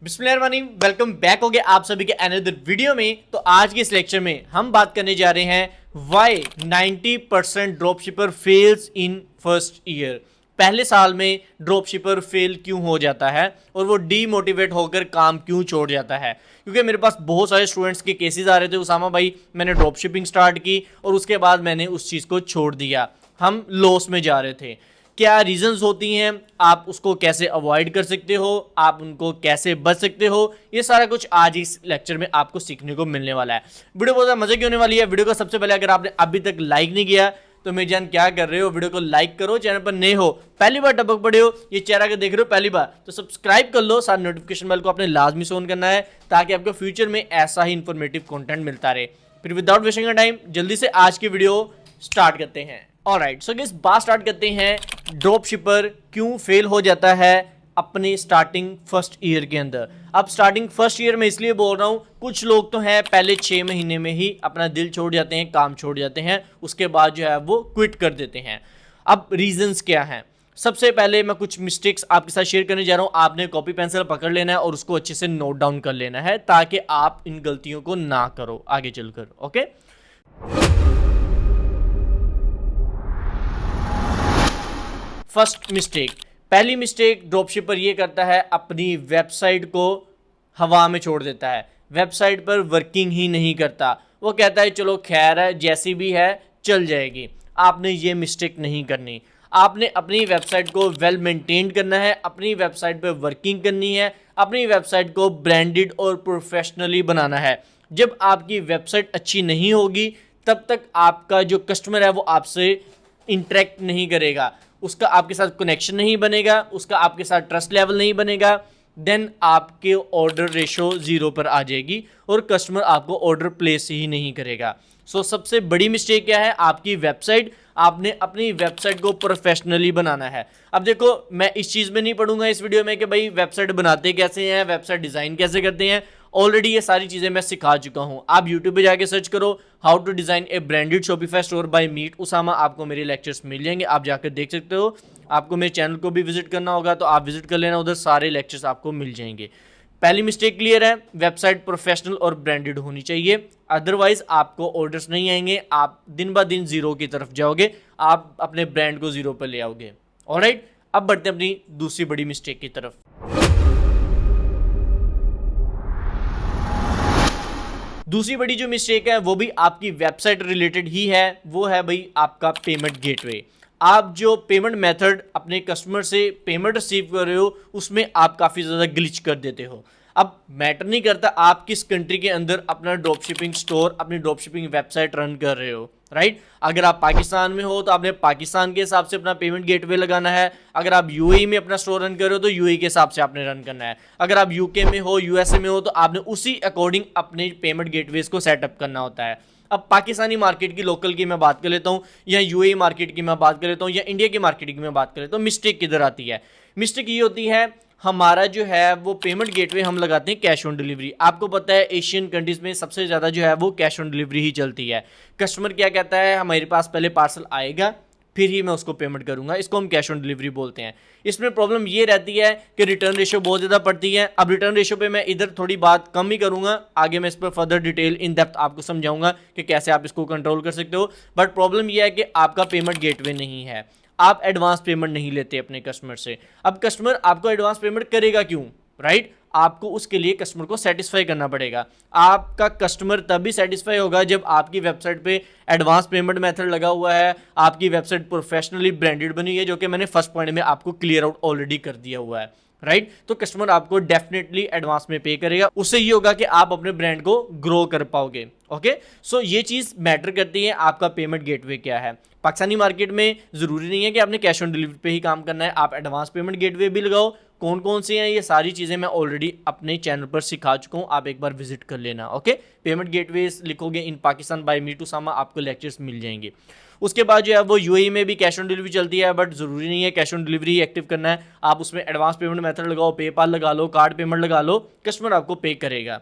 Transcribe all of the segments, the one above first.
बिस्मिल्लाहिर्रहमानिर्रहीम, welcome back हो गया आप सभी के अनदर वीडियो में। तो आज के इस लेक्चर में हम बात करने जा रहे हैं why 90% dropshipper fails in first year. पहले साल में ड्रॉपशिपर फेल क्यों हो जाता है और वो डीमोटिवेट होकर काम क्यों छोड़ जाता है। क्योंकि मेरे पास बहुत सारे स्टूडेंट्स के केसेस आ रहे थे, उसामा भाई मैंने ड्रॉपशिपिंग स्टार्ट की और उसके बाद मैंने उस चीज़ को छोड़ दिया, हम लॉस में जा रहे थे। क्या रीजंस होती हैं, आप उसको कैसे अवॉइड कर सकते हो, आप उनको कैसे बच सकते हो, ये सारा कुछ आज इस लेक्चर में आपको सीखने को मिलने वाला है। वीडियो बहुत ज़्यादा मजे की होने वाली है। वीडियो को सबसे पहले अगर आपने अभी तक लाइक नहीं किया तो मेरी जान क्या कर रहे हो, वीडियो को लाइक करो। चैनल पर नए हो, पहली बार टपक पड़े हो, ये चेहरा के देख रहे हो पहली बार, तो सब्सक्राइब कर लो। साथ नोटिफिकेशन बेल को आपने लाजमी से ऑन करना है ताकि आपको फ्यूचर में ऐसा ही इंफॉर्मेटिव कंटेंट मिलता रहे। फिर विदाउट वेस्टिंग टाइम जल्दी से आज की वीडियो स्टार्ट करते हैं। ऑलराइट, सो गाइस बात स्टार्ट करते हैं। ड्रॉप शिपर क्यों फेल हो जाता है अपने स्टार्टिंग फर्स्ट ईयर के अंदर। अब स्टार्टिंग फर्स्ट ईयर में इसलिए बोल रहा हूं, कुछ लोग तो हैं पहले 6 महीने में ही अपना दिल छोड़ जाते हैं, काम छोड़ जाते हैं, उसके बाद जो है वो क्विट कर देते हैं। अब रीजंस क्या हैं? सबसे पहले मैं कुछ मिस्टेक्स आपके साथ शेयर करने जा रहा हूं। आपने कॉपी पेंसिल पकड़ लेना है और उसको अच्छे से नोट डाउन कर लेना है ताकि आप इन गलतियों को ना करो आगे चलकर। ओके, फर्स्ट मिस्टेक, पहली मिस्टेक ड्रॉपशिपर ये करता है, अपनी वेबसाइट को हवा में छोड़ देता है, वेबसाइट पर वर्किंग ही नहीं करता। वो कहता है चलो खैर है, जैसी भी है चल जाएगी। आपने ये मिस्टेक नहीं करनी। आपने अपनी वेबसाइट को वेल मेंटेन करना है, अपनी वेबसाइट पर वर्किंग करनी है, अपनी वेबसाइट को ब्रांडेड और प्रोफेशनली बनाना है। जब आपकी वेबसाइट अच्छी नहीं होगी तब तक आपका जो कस्टमर है वो आपसे इंटरेक्ट नहीं करेगा, उसका आपके साथ कनेक्शन नहीं बनेगा, उसका आपके साथ ट्रस्ट लेवल नहीं बनेगा। देन आपके ऑर्डर रेशो 0 पर आ जाएगी और कस्टमर आपको ऑर्डर प्लेस ही नहीं करेगा। सो सबसे बड़ी मिस्टेक क्या है? आपकी वेबसाइट। आपने अपनी वेबसाइट को प्रोफेशनली बनाना है। अब देखो, मैं इस चीज़ में नहीं पढ़ूंगा इस वीडियो में कि भाई वेबसाइट बनाते कैसे हैं, वेबसाइट डिज़ाइन कैसे करते हैं। ऑलरेडी ये सारी चीज़ें मैं सिखा चुका हूँ। आप यूट्यूब पे जाके सर्च करो how to design a branded Shopify store by Meet Usama, आपको मेरे लेक्चर्स मिल जाएंगे, आप जाकर देख सकते हो। आपको मेरे चैनल को भी विजिट करना होगा तो आप विजिट कर लेना, उधर सारे लेक्चर्स आपको मिल जाएंगे। पहली मिस्टेक क्लियर है, वेबसाइट प्रोफेशनल और ब्रांडेड होनी चाहिए, अदरवाइज आपको ऑर्डर्स नहीं आएंगे, आप दिन ब दिन 0 की तरफ जाओगे, आप अपने ब्रांड को 0 पर ले आओगे। ऑलराइट, अब बढ़ते हैं अपनी दूसरी बड़ी मिस्टेक की तरफ। दूसरी बड़ी जो मिस्टेक है वो भी आपकी वेबसाइट रिलेटेड ही है, वो है भाई आपका पेमेंट गेटवे। आप जो पेमेंट मेथड अपने कस्टमर से पेमेंट रिसीव कर रहे हो उसमें आप काफ़ी ज़्यादा ग्लिच कर देते हो। अब मैटर नहीं करता आप किस कंट्री के अंदर अपना ड्रॉपशिपिंग स्टोर, अपनी ड्रॉपशिपिंग वेबसाइट रन कर रहे हो, राइट। अगर आप पाकिस्तान में हो तो आपने पाकिस्तान के हिसाब से अपना पेमेंट गेटवे लगाना है। अगर आप यूएई में अपना स्टोर रन कर रहे हो तो यूएई के हिसाब से आपने रन करना है। अगर आप यूके में हो, यूएसए में हो तो आपने उसी अकॉर्डिंग अपने पेमेंट गेटवेज को सेटअप करना होता है। अब पाकिस्तानी मार्केट की लोकल की मैं बात कर लेता हूँ, या यूएई मार्केट की मैं बात कर लेता हूँ, या इंडिया की मार्केट की मैं बात कर लेता हूँ। मिस्टेक किधर आती है? मिस्टेक ये होती है, हमारा जो है वो पेमेंट गेटवे हम लगाते हैं कैश ऑन डिलीवरी। आपको पता है एशियन कंट्रीज में सबसे ज़्यादा जो है वो कैश ऑन डिलीवरी ही चलती है। कस्टमर क्या कहता है, हमारे पास पहले पार्सल आएगा फिर ही मैं उसको पेमेंट करूंगा, इसको हम कैश ऑन डिलीवरी बोलते हैं। इसमें प्रॉब्लम ये रहती है कि रिटर्न रेशियो बहुत ज़्यादा पड़ती है। अब रिटर्न रेशियो पे मैं इधर थोड़ी बात कम ही करूंगा, आगे मैं इस पर फर्दर डिटेल इन डेप्थ आपको समझाऊंगा कि कैसे आप इसको कंट्रोल कर सकते हो। बट प्रॉब्लम यह है कि आपका पेमेंट गेटवे नहीं है, आप एडवांस पेमेंट नहीं लेते अपने कस्टमर से। अब कस्टमर आपको एडवांस पेमेंट करेगा क्यों, राइट? आपको उसके लिए कस्टमर को सेटिस्फाई करना पड़ेगा। आपका कस्टमर तभी सेटिस्फाई होगा जब आपकी वेबसाइट पे एडवांस पेमेंट मेथड लगा हुआ है, आपकी वेबसाइट प्रोफेशनली ब्रांडेड बनी है, जो कि मैंने फर्स्ट पॉइंट में आपको क्लियर आउट ऑलरेडी कर दिया हुआ है, राइट। तो कस्टमर आपको डेफिनेटली एडवांस में पे करेगा, उससे ये होगा कि आप अपने ब्रांड को ग्रो कर पाओगे। ओके, सो ये चीज़ मैटर करती है, आपका पेमेंट गेटवे क्या है। पाकिस्तानी मार्केट में ज़रूरी नहीं है कि आपने कैश ऑन डिलीवरी पे ही काम करना है, आप एडवांस पेमेंट गेटवे भी लगाओ। कौन कौन से हैं ये सारी चीज़ें मैं ऑलरेडी अपने चैनल पर सिखा चुका हूँ, आप एक बार विजिट कर लेना। ओके, पेमेंट गेटवेज लिखोगे इन पाकिस्तान बाय मीट उसामा, आपको लेक्चर्स मिल जाएंगे। उसके बाद जो है वो यूएई में भी कैश ऑन डिलीवरी चलती है, बट ज़रूरी नहीं है cash on delivery he active करना है। आप उसमें एडवांस पेमेंट मेथड लगाओ, पेपाल लगा लो, कार्ड पेमेंट लगा लो, कस्टमर आपको पे करेगा।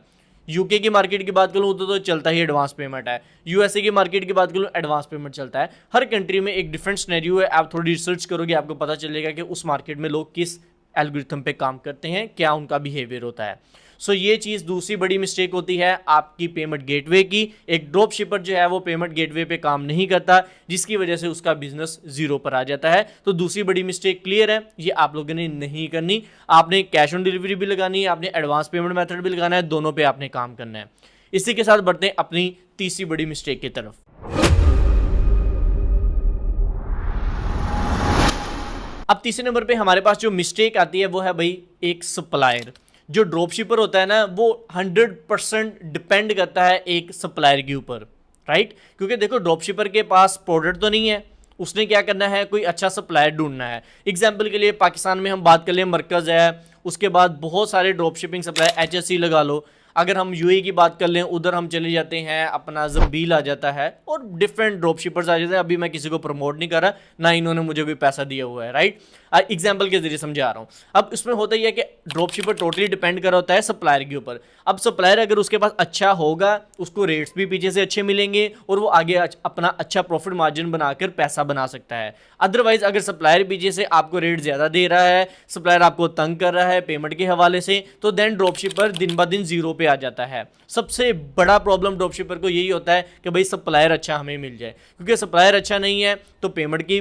यूके की मार्केट की बात करूँ तो चलता ही एडवांस पेमेंट है। यूएसए की मार्केट की बात करूँ एडवांस पेमेंट चलता है। हर कंट्री में एक डिफरेंट सिनेरियो है, आप थोड़ी रिसर्च करोगे आपको पता चलेगा कि उस मार्केट में लोग किस एल्गोरिथम पे काम करते हैं, क्या उनका बिहेवियर होता है। सो ये चीज़ दूसरी बड़ी मिस्टेक होती है आपकी पेमेंट गेटवे की। एक ड्रॉप शिपर जो है वो पेमेंट गेटवे पे काम नहीं करता, जिसकी वजह से उसका बिजनेस जीरो पर आ जाता है। तो दूसरी बड़ी मिस्टेक क्लियर है, ये आप लोगों ने नहीं करनी। आपने कैश ऑन डिलीवरी भी लगानी है, आपने एडवांस पेमेंट मेथड भी लगाना है, दोनों पे आपने काम करना है। इसी के साथ बढ़ते हैं अपनी तीसरी बड़ी मिस्टेक की तरफ। अब तीसरे नंबर पे हमारे पास जो मिस्टेक आती है वो है भाई एक सप्लायर। जो ड्रॉप शिपर होता है ना वो 100% डिपेंड करता है एक सप्लायर के ऊपर, राइट। क्योंकि देखो ड्रॉप शिपर के पास प्रोडक्ट तो नहीं है, उसने क्या करना है, कोई अच्छा सप्लायर ढूंढना है। एग्जाम्पल के लिए पाकिस्तान में हम बात कर लें, मरकज़ है, उसके बाद बहुत सारे ड्रॉप शिपिंग सप्लायर, HSC लगा लो। अगर हम यूएई की बात कर लें, उधर हम चले जाते हैं, अपना ज़ंबील आ जाता है और डिफरेंट ड्रॉप शिपर्स आ जाते हैं। अभी मैं किसी को प्रमोट नहीं कर रहा, ना इन्होंने मुझे कोई पैसा दिया हुआ है, राइट। एग्जाम्पल के जरिए समझा रहा हूँ। अब इसमें होता ही है कि ड्रॉप शिपर टोटली डिपेंड कर होता है सप्लायर के ऊपर। अब सप्लायर अगर उसके पास अच्छा होगा, उसको रेट्स भी पीछे से अच्छे मिलेंगे और वो आगे अपना अच्छा प्रॉफिट मार्जिन बनाकर पैसा बना सकता है। अदरवाइज अगर सप्लायर पीछे से आपको रेट ज़्यादा दे रहा है, सप्लायर आपको तंग कर रहा है पेमेंट के हवाले से, तो देन ड्रॉप शिपर दिन ब दिन जीरो पे आ जाता है। सबसे बड़ा प्रॉब्लम ड्रॉप शिपर को यही होता है कि भाई सप्लायर अच्छा हमें मिल जाए, क्योंकि सप्लायर अच्छा नहीं है तो पेमेंट की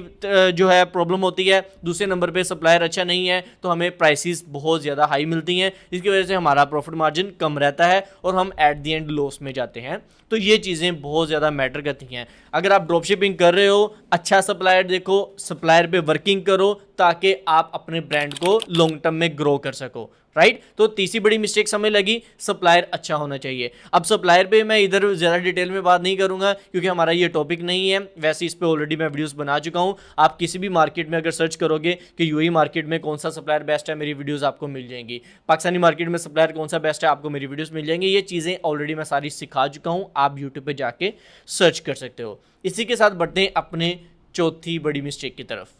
जो है प्रॉब्लम होती है। दूसरे नंबर पे सप्लायर अच्छा नहीं है तो हमें प्राइसेस बहुत ज़्यादा हाई मिलती हैं, जिसकी वजह से हमारा प्रॉफिट मार्जिन कम रहता है और हम एट द एंड लॉस में जाते हैं। तो ये चीज़ें बहुत ज़्यादा मैटर करती हैं। अगर आप ड्रॉप शिपिंग कर रहे हो, अच्छा सप्लायर देखो, सप्लायर पे वर्किंग करो ताकि आप अपने ब्रांड को लॉन्ग टर्म में ग्रो कर सको, राइट। तो तीसरी बड़ी मिस्टेक समझ लगी, सप्लायर अच्छा होना चाहिए। अब सप्लायर पे मैं इधर ज़्यादा डिटेल में बात नहीं करूंगा क्योंकि हमारा ये टॉपिक नहीं है। वैसे इस पे ऑलरेडी मैं वीडियोस बना चुका हूं। आप किसी भी मार्केट में अगर सर्च करोगे कि यूएई मार्केट में कौन सा सप्लायर बेस्ट है, मेरी वीडियोस आपको मिल जाएंगी। पाकिस्तानी मार्केट में सप्लायर कौन सा बेस्ट है, आपको मेरी वीडियोस मिल जाएंगी। ये चीज़ें ऑलरेडी मैं सारी सिखा चुका हूँ, आप यूट्यूब पर जाके सर्च कर सकते हो। इसी के साथ बढ़ते हैं अपने चौथी बड़ी मिस्टेक की तरफ।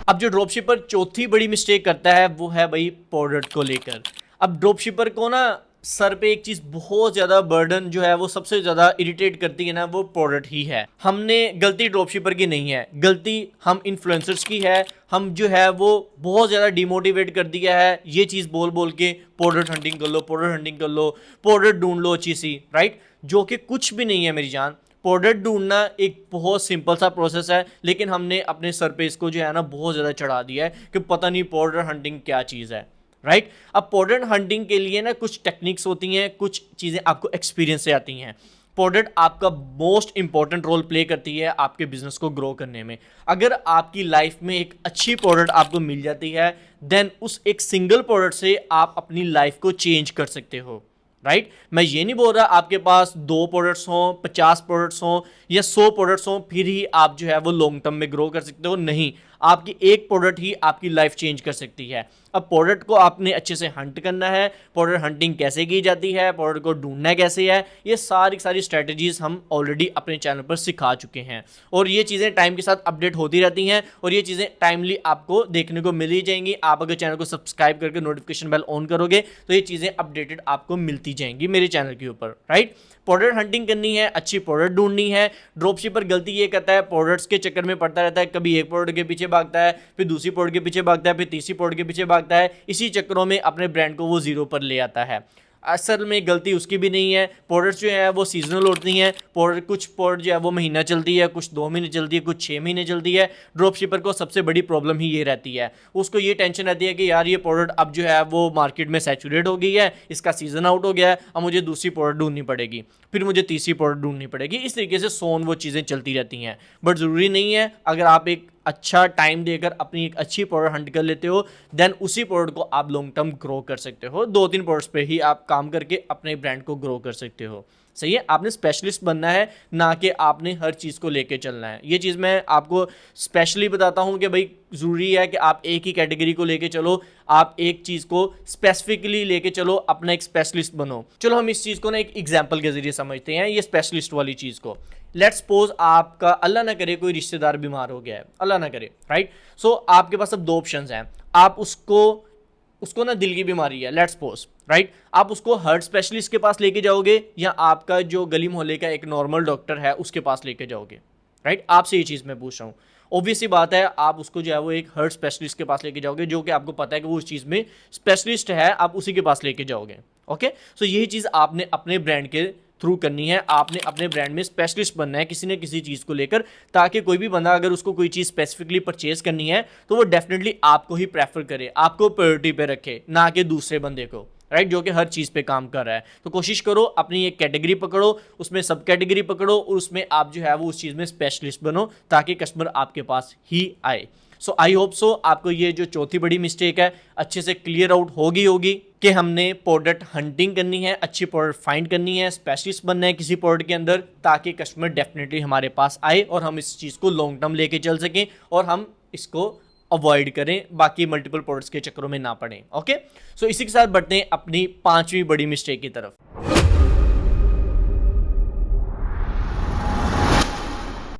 अब जो ड्रॉप शिपर चौथी बड़ी मिस्टेक करता है वो है भाई प्रोडक्ट को लेकर। अब ड्रॉप शिपर को ना सर पे एक चीज़ बहुत ज़्यादा बर्डन जो है वो सबसे ज़्यादा इरिटेट करती है ना, वो प्रोडक्ट ही है। हमने गलती ड्रॉप शिपर की नहीं है, गलती हम इन्फ्लुएंसर्स की है। हम जो है वो बहुत ज़्यादा डिमोटिवेट कर दिया है ये चीज़ बोल बोल के, प्रोडक्ट हंटिंग कर लो, प्रोडक्ट हंटिंग कर लो, प्रोडक्ट ढूंढ लो अच्छी सी, राइट। जो कि कुछ भी नहीं है मेरी जान। प्रोडक्ट ढूंढना एक बहुत सिंपल सा प्रोसेस है, लेकिन हमने अपने सर पे इसको जो है ना बहुत ज़्यादा चढ़ा दिया है कि पता नहीं प्रोडक्ट हंटिंग क्या चीज़ है, राइट। अब प्रोडक्ट हंटिंग के लिए ना कुछ टेक्निक्स होती हैं, कुछ चीज़ें आपको एक्सपीरियंस से आती हैं। प्रोडक्ट आपका मोस्ट इंपॉर्टेंट रोल प्ले करती है आपके बिजनेस को ग्रो करने में। अगर आपकी लाइफ में एक अच्छी प्रोडक्ट आपको मिल जाती है, देन उस एक सिंगल प्रोडक्ट से आप अपनी लाइफ को चेंज कर सकते हो, राइट। मैं ये नहीं बोल रहा आपके पास 2 प्रोडक्ट्स हों, 50 प्रोडक्ट्स हों या 100 प्रोडक्ट्स हों फिर ही आप जो है वो लॉन्ग टर्म में ग्रो कर सकते हो। नहीं, आपकी एक प्रोडक्ट ही आपकी लाइफ चेंज कर सकती है। अब प्रोडक्ट को आपने अच्छे से हंट करना है। प्रोडक्ट हंटिंग कैसे की जाती है, प्रोडक्ट को ढूंढना कैसे है, ये सारी स्ट्रेटजीज हम ऑलरेडी अपने चैनल पर सिखा चुके हैं और ये चीज़ें टाइम के साथ अपडेट होती रहती हैं और ये चीज़ें टाइमली आपको देखने को मिल ही जाएंगी। आप अगर चैनल को सब्सक्राइब करके नोटिफिकेशन बेल ऑन करोगे तो ये चीज़ें अपडेटेड आपको मिलती जाएंगी मेरे चैनल के ऊपर, राइट। प्रोडक्ट हंटिंग करनी है, अच्छी प्रोडक्ट ढूंढनी है। ड्रॉप शिपर गलती ये करता है, प्रोडक्ट्स के चक्कर में पड़ता रहता है। कभी एक प्रोडक्ट के पीछे भागता है, फिर दूसरी प्रोडक्ट के पीछे भागता है, फिर तीसरी प्रोडक्ट के पीछे भागता है। इसी चक्करों में अपने ब्रांड को वो जीरो पर ले आता है। असल में गलती उसकी भी नहीं है। प्रोडक्ट्स जो है वो सीजनल होती हैं। कुछ प्रोडक्ट जो है वो महीना चलती है, कुछ 2 महीने चलती है, कुछ 6 महीने चलती है। ड्रॉप शिपर को सबसे बड़ी प्रॉब्लम ही ये रहती है, उसको ये टेंशन रहती है कि यार ये प्रोडक्ट अब जो है वो मार्केट में सैचुरेट हो गई है, इसका सीजन आउट हो गया है, अब मुझे दूसरी प्रोडक्ट ढूंढनी पड़ेगी, फिर मुझे तीसरी प्रोडक्ट ढूंढनी पड़ेगी। इस तरीके से वो चीज़ें चलती रहती हैं। बट ज़रूरी नहीं है, अगर आप एक अच्छा टाइम देकर अपनी एक अच्छी प्रोडक्ट हंट कर लेते हो, देन उसी प्रोडक्ट को आप लॉन्ग टर्म ग्रो कर सकते हो। 2-3 प्रोडक्ट्स पे ही आप काम करके अपने ब्रांड को ग्रो कर सकते हो। सही है, आपने स्पेशलिस्ट बनना है, ना कि आपने हर चीज़ को लेके चलना है। ये चीज़ मैं आपको स्पेशली बताता हूँ कि भाई ज़रूरी है कि आप एक ही कैटेगरी को लेके चलो, आप एक चीज़ को स्पेसिफिकली लेके चलो, अपना एक स्पेशलिस्ट बनो। चलो हम इस चीज़ को ना एक एग्जाम्पल के जरिए समझते हैं, ये स्पेशलिस्ट वाली चीज़ को। लेट्स सपोज आपका अल्लाह ना करे कोई रिश्तेदार बीमार हो गया है, अल्लाह ना करे, राइट। सो आपके पास अब 2 ऑप्शंस हैं। आप उसको ना दिल की बीमारी है, लेट्स सपोज, राइट। आप उसको हार्ट स्पेशलिस्ट के पास लेके जाओगे या आपका जो गली मोहल्ले का एक नॉर्मल डॉक्टर है उसके पास लेके जाओगे, राइट। आपसे ये चीज़ मैं पूछ रहा हूँ। ऑब्वियस सी बात है, आप उसको जो है वो एक हर्ट स्पेशलिस्ट के पास लेके जाओगे, जो कि आपको पता है कि वो उस चीज़ में स्पेशलिस्ट है, आप उसी के पास लेके जाओगे। ओके, सो यही चीज़ आपने अपने ब्रांड के थ्रू करनी है, आपने अपने ब्रांड में स्पेशलिस्ट बनना है किसी न किसी चीज़ को लेकर, ताकि कोई भी बंदा अगर उसको कोई चीज़ स्पेसिफिकली परचेज करनी है तो वो डेफिनेटली आपको ही प्रेफर करे, आपको प्रायोरिटी पे रखे, ना कि दूसरे बंदे को, राइट, जो कि हर चीज़ पे काम कर रहा है। तो कोशिश करो अपनी एक कैटेगरी पकड़ो, उसमें सब कैटेगरी पकड़ो और उसमें आप जो है वो उस चीज़ में स्पेशलिस्ट बनो, ताकि कस्टमर आपके पास ही आए। सो आई होप सो आपको ये जो चौथी बड़ी मिस्टेक है अच्छे से क्लियर आउट होगी कि हमने प्रोडक्ट हंटिंग करनी है, अच्छी प्रोडक्ट फाइंड करनी है, स्पेशलिस्ट बनना है किसी प्रोडक्ट के अंदर, ताकि कस्टमर डेफिनेटली हमारे पास आए और हम इस चीज़ को लॉन्ग टर्म लेके चल सकें और हम इसको अवॉइड करें, बाकी मल्टीपल प्रोडक्ट्स के चक्करों में ना पड़ें। ओके, सो इसी के साथ बढ़ते हैं अपनी पांचवी बड़ी मिस्टेक की तरफ।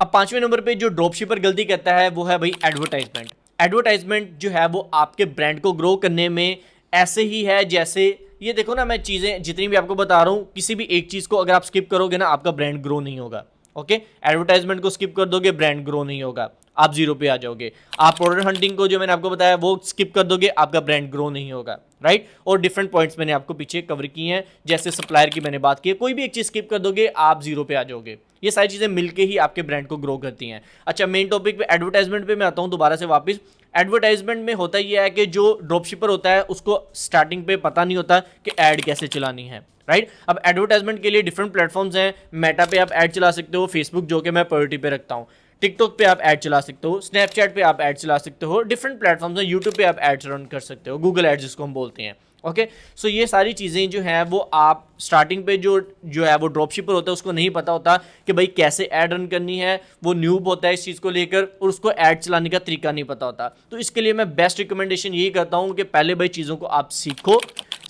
अब पांचवें नंबर पे जो ड्रॉपशिपर गलती करता है वो है भाई एडवर्टाइजमेंट। एडवर्टाइजमेंट जो है वो आपके ब्रांड को ग्रो करने में ऐसे ही है जैसे, ये देखो ना, मैं चीज़ें जितनी भी आपको बता रहा हूँ, किसी भी एक चीज़ को अगर आप स्किप करोगे ना, आपका ब्रांड ग्रो नहीं होगा। ओके, एडवर्टाइजमेंट को स्किप कर दोगे, ब्रांड ग्रो नहीं होगा, आप जीरो पे आ जाओगे। आप प्रोडक्ट हंटिंग को जो मैंने आपको बताया वो स्किप कर दोगे, आपका ब्रांड ग्रो नहीं होगा, राइट। और डिफरेंट पॉइंट्स मैंने आपको पीछे कवर किए हैं, जैसे सप्लायर की मैंने बात की है, कोई भी एक चीज़ स्किप कर दोगे आप जीरो पे आ जाओगे। ये सारी चीज़ें मिलके ही आपके ब्रांड को ग्रो करती हैं। अच्छा, मेन टॉपिक पे एडवर्टाइजमेंट पे मैं आता हूँ दोबारा से वापस। एडवर्टाइजमेंट में होता ये है कि जो ड्रॉपशिपर होता है उसको स्टार्टिंग पे पता नहीं होता कि ऐड कैसे चलानी है, राइट। अब एडवर्टाइजमेंट के लिए डिफरेंट प्लेटफॉर्म्स हैं। मेटा पे आप ऐड चला सकते हो, फेसबुक जो कि मैं प्रायोरिटी पे रखता हूँ, टिकटॉक पे आप ऐड चला सकते हो, स्नैपचैट पे आप ऐड चला सकते हो, डिफरेंट प्लेटफॉर्म्स हैं, यूट्यूब पे आप एड्स रन कर सकते हो, गूगल एड्स जिसको हम बोलते हैं। ओके, सो ये सारी चीज़ें जो हैं वो आप स्टार्टिंग पे जो है वो ड्रॉपशिपर होता है उसको नहीं पता होता कि भाई कैसे ऐड रन करनी है, वो न्यूब होता है इस चीज़ को लेकर और उसको ऐड चलाने का तरीका नहीं पता होता। तो इसके लिए मैं बेस्ट रिकमेंडेशन यही करता हूँ कि पहले भाई चीज़ों को आप सीखो,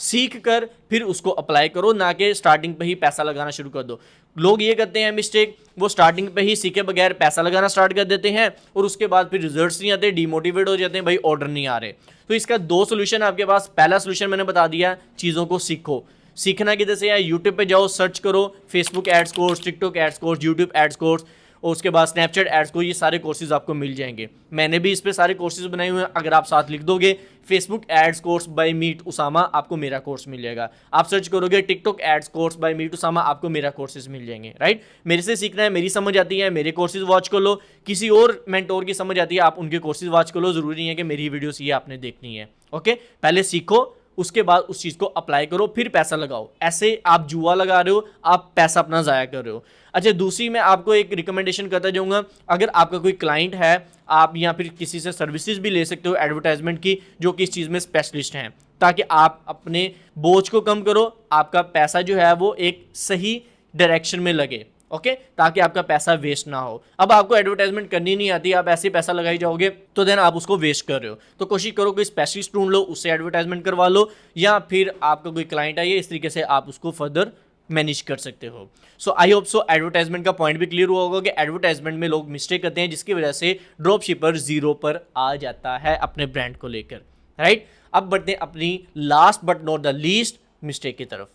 सीख कर फिर उसको अप्लाई करो, ना कि स्टार्टिंग पे ही पैसा लगाना शुरू कर दो। लोग ये करते हैं मिस्टेक, वो स्टार्टिंग पे ही सीखे बगैर पैसा लगाना स्टार्ट कर देते हैं और उसके बाद फिर रिजल्ट्स नहीं आते, डीमोटिवेट हो जाते हैं, भाई ऑर्डर नहीं आ रहे। तो इसका दो सोल्यूशन आपके पास। पहला सोल्यूशन मैंने बता दिया, चीज़ों को सीखो। सीखना किधर से है? यूट्यूब पे जाओ, सर्च करो Facebook ads course, TikTok ads course, YouTube ads course और उसके बाद स्नैपचैट एड्स को, ये सारे कोर्सेज आपको मिल जाएंगे। मैंने भी इस पे सारे कोर्सेज बनाए हुए हैं, अगर आप साथ लिख दोगे Facebook ads course by Meet Usama, आपको मेरा कोर्स मिल जाएगा। आप सर्च करोगे TikTok ads course by Meet Usama, आपको मेरा कोर्सेज मिल जाएंगे, राइट। मेरे से सीखना है, मेरी समझ आती है, मेरे कोर्सेज वॉच कर लो। किसी और मेंटोर की समझ आती है, आप उनके कोर्सेज वॉच कर लो। जरूरी नहीं है कि मेरी वीडियोस ये आपने देखनी है। ओके, पहले सीखो, उसके बाद उस चीज़ को अप्लाई करो, फिर पैसा लगाओ। ऐसे आप जुआ लगा रहे हो, आप पैसा अपना ज़ाया कर रहे हो। अच्छा, दूसरी मैं आपको एक रिकमेंडेशन करता जाऊँगा, अगर आपका कोई क्लाइंट है, आप या फिर किसी से सर्विसेज भी ले सकते हो एडवर्टाइजमेंट की, जो कि इस चीज़ में स्पेशलिस्ट हैं, ताकि आप अपने बोझ को कम करो, आपका पैसा जो है वो एक सही डायरेक्शन में लगे। ओके, ताकि आपका पैसा वेस्ट ना हो। अब आपको एडवर्टाइजमेंट करनी नहीं आती, आप ऐसे पैसा लगाई जाओगे तो देन आप उसको वेस्ट कर रहे हो। तो कोशिश करो कोई स्पेशलिस्ट ढूंढ लो, उससे एडवर्टाइजमेंट करवा लो, या फिर आपका कोई क्लाइंट है, इस तरीके से आप उसको फर्दर मैनेज कर सकते हो। सो आई होप सो एडवर्टाइजमेंट का पॉइंट भी क्लियर हुआ होगा कि एडवर्टाइजमेंट में लोग मिस्टेक करते हैं, जिसकी वजह से ड्रॉप शिपर जीरो पर आ जाता है अपने ब्रांड को लेकर, राइट। अब बढ़ते हैं अपनी last but not the least mistake की तरफ।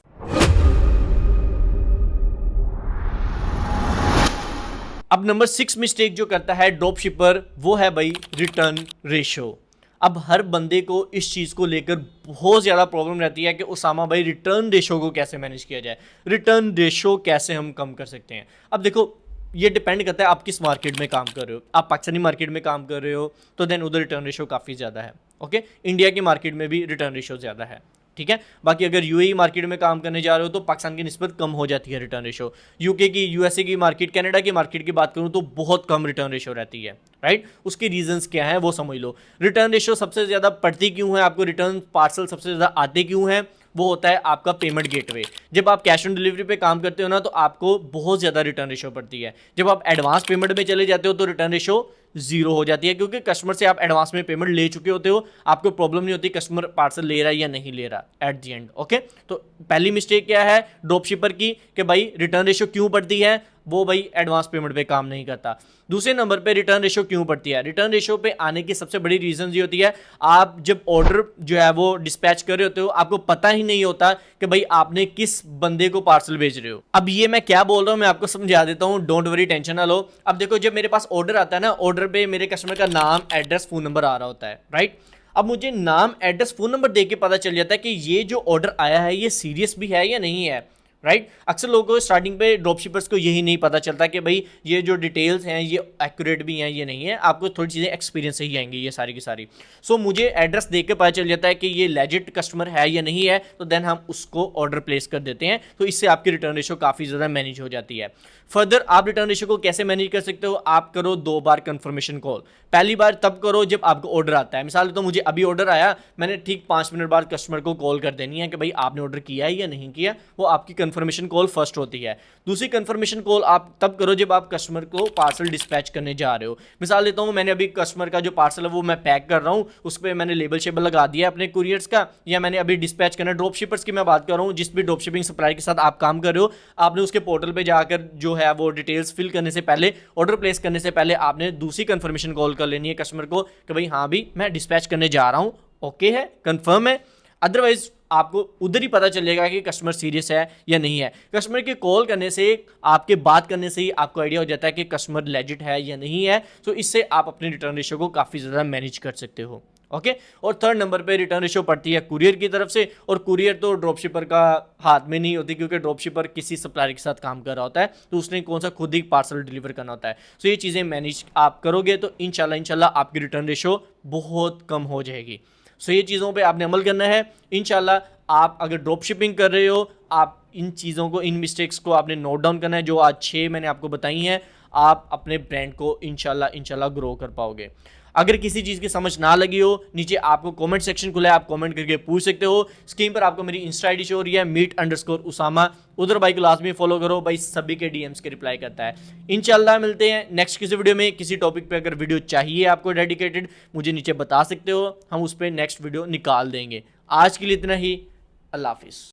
अब नंबर 6 मिस्टेक जो करता है ड्रॉप शिपर, वो है भाई रिटर्न रेशो। अब हर बंदे को इस चीज़ को लेकर बहुत ज़्यादा प्रॉब्लम रहती है कि उसामा भाई रिटर्न रेशो को कैसे मैनेज किया जाए, रिटर्न रेशो कैसे हम कम कर सकते हैं। अब देखो, ये डिपेंड करता है आप किस मार्केट में काम कर रहे हो। आप पाकिस्तानी मार्केट में काम कर रहे हो तो देन उधर रिटर्न रेशो काफ़ी ज़्यादा है। ओके, इंडिया की मार्केट में भी रिटर्न रेशो ज़्यादा है, ठीक है। बाकी अगर यूएई मार्केट में काम करने जा रहे हो तो पाकिस्तान की निस्बत कम हो जाती है रिटर्न रेशो। यूके की, यूएसए की मार्केट, कनाडा की मार्केट की बात करूं तो बहुत कम रिटर्न रेशो रहती है, राइट। उसके रीजंस क्या हैं वो समझ लो। रिटर्न रेशो सबसे ज़्यादा पड़ती क्यों है, आपको रिटर्न पार्सल सबसे ज़्यादा आते क्यों हैं, वो होता है आपका पेमेंट गेटवे। जब आप कैश ऑन डिलीवरी पे काम करते हो ना, तो आपको बहुत ज़्यादा रिटर्न रेशो पड़ती है। जब आप एडवांस पेमेंट में चले जाते हो तो रिटर्न रेशो जीरो हो जाती है, क्योंकि कस्टमर से आप एडवांस में पेमेंट ले चुके होते हो, आपको प्रॉब्लम नहीं होती कस्टमर पार्सल ले रहा है या नहीं ले रहा एट दी एंड। ओके, तो पहली मिस्टेक क्या है ड्रॉप शिपर की कि भाई रिटर्न रेशो क्यों पड़ती है, वो भाई एडवांस पेमेंट पे काम नहीं करता। दूसरे नंबर पे रिटर्न रेशो क्यों पड़ती है, रिटर्न रेशो पे आने की सबसे बड़ी रीजन ये होती है, आप जब ऑर्डर जो है वो डिस्पैच कर रहे होते हो, आपको पता ही नहीं होता कि भाई आपने किस बंदे को पार्सल भेज रहे हो। अब ये मैं क्या बोल रहा हूँ मैं आपको समझा देता हूँ, डोंट वरी, टेंशन ना लो। अब देखो, जब मेरे पास ऑर्डर आता है ना, ऑर्डर ऑर्डर पे मेरे कस्टमर का नाम, एड्रेस, फ़ोन नंबर आ रहा होता है, राइट। अब मुझे नाम, एड्रेस, फ़ोन नंबर देख के पता चल जाता है कि ये जो ऑर्डर आया है ये सीरियस भी है या नहीं है, राइट। अक्सर लोगों को स्टार्टिंग पे ड्रॉप शिपर्स को यही नहीं पता चलता कि भाई ये जो डिटेल्स हैं ये एक्यूरेट भी हैं ये नहीं है। आपको थोड़ी चीज़ें एक्सपीरियंस से ही आएंगी ये सारी की सारी। सो मुझे एड्रेस देख के पता चल जाता है कि ये लेजिट कस्टमर है या नहीं है, तो देन हम उसको ऑर्डर प्लेस कर देते हैं। तो इससे आपकी रिटर्न रेशो काफ़ी ज़्यादा मैनेज हो जाती है। फर्दर आप रिटर्न रेशो को कैसे मैनेज कर सकते हो, आप करो 2 बार कंफर्मेशन कॉल। पहली बार तब करो जब आपको ऑर्डर आता है। मिसाल तो मुझे अभी ऑर्डर आया, मैंने ठीक 5 मिनट बाद कस्टमर को कॉल कर देनी है कि भाई आपने ऑर्डर किया है या नहीं किया। वो आपकी कंफर्मेशन कॉल फर्स्ट होती है। दूसरी कंफर्मेशन कॉल आप तब करो जब आप कस्टमर को पार्सल डिस्पैच करने जा रहे हो। मिसाल लेता हूँ, मैंने अभी कस्टमर का जो पार्सल है वो मैं पैक कर रहा हूँ, उस पर मैंने लेबल शेबल लगा दिया अपने कुरियर्स का, या मैंने अभी डिस्पैच करना। ड्रॉप शिपर्स की मैं बात कर रहा हूँ, जिस भी ड्रॉप शिपिंग सप्लायर के साथ आप काम कर रहे हो, आपने उसके पोर्टल पे जाकर जो है वो डिटेल्स फिल करने से पहले, ऑर्डर प्लेस करने से पहले आपने दूसरी कंफर्मेशन कॉल कर लेनी है कस्टमर को कि भाई हाँ भी मैं डिस्पैच करने जा रहा हूँ, ओके है, कंफर्म है। अदरवाइज आपको उधर ही पता चलेगा कि कस्टमर सीरियस है या नहीं है। कस्टमर के कॉल करने से, आपके बात करने से ही आपको आइडिया हो जाता है कि कस्टमर लेजिट है या नहीं है। तो इससे आप अपने रिटर्न रेशो को काफ़ी ज़्यादा मैनेज कर सकते हो, ओके। और थर्ड नंबर पे रिटर्न रेशो पड़ती है कुरियर की तरफ से, और कुरियर तो ड्रॉपशिपर का हाथ में नहीं होती, क्योंकि ड्रॉपशिपर किसी सप्लायर के साथ काम कर रहा होता है, तो उसने कौन सा खुद ही पार्सल डिलीवर करना होता है। सो ये चीज़ें मैनेज आप करोगे तो इंशाल्लाह आपकी रिटर्न रेशो बहुत कम हो जाएगी। सो ये चीज़ों पे आपने अमल करना है। इंशाल्लाह आप अगर ड्रॉप शिपिंग कर रहे हो, आप इन चीज़ों को, इन मिस्टेक्स को आपने नोट डाउन करना है जो आज 6 मैंने आपको बताई हैं। आप अपने ब्रांड को इंशाल्लाह ग्रो कर पाओगे। अगर किसी चीज़ की समझ ना लगी हो, नीचे आपको कमेंट सेक्शन खुला है, आप कमेंट करके पूछ सकते हो। स्क्रीन पर आपको मेरी इंस्टा आईडी शो हो रही है, meet_usama। उधर भाई को लाजमी फॉलो करो, भाई सभी के डीएम्स के रिप्लाई करता है। इंशाल्लाह मिलते हैं नेक्स्ट किसी वीडियो में। किसी टॉपिक पे अगर वीडियो चाहिए आपको डेडिकेटेड, मुझे नीचे बता सकते हो, हम उस पर नेक्स्ट वीडियो निकाल देंगे। आज के लिए इतना ही, अल्लाह हाफिज़।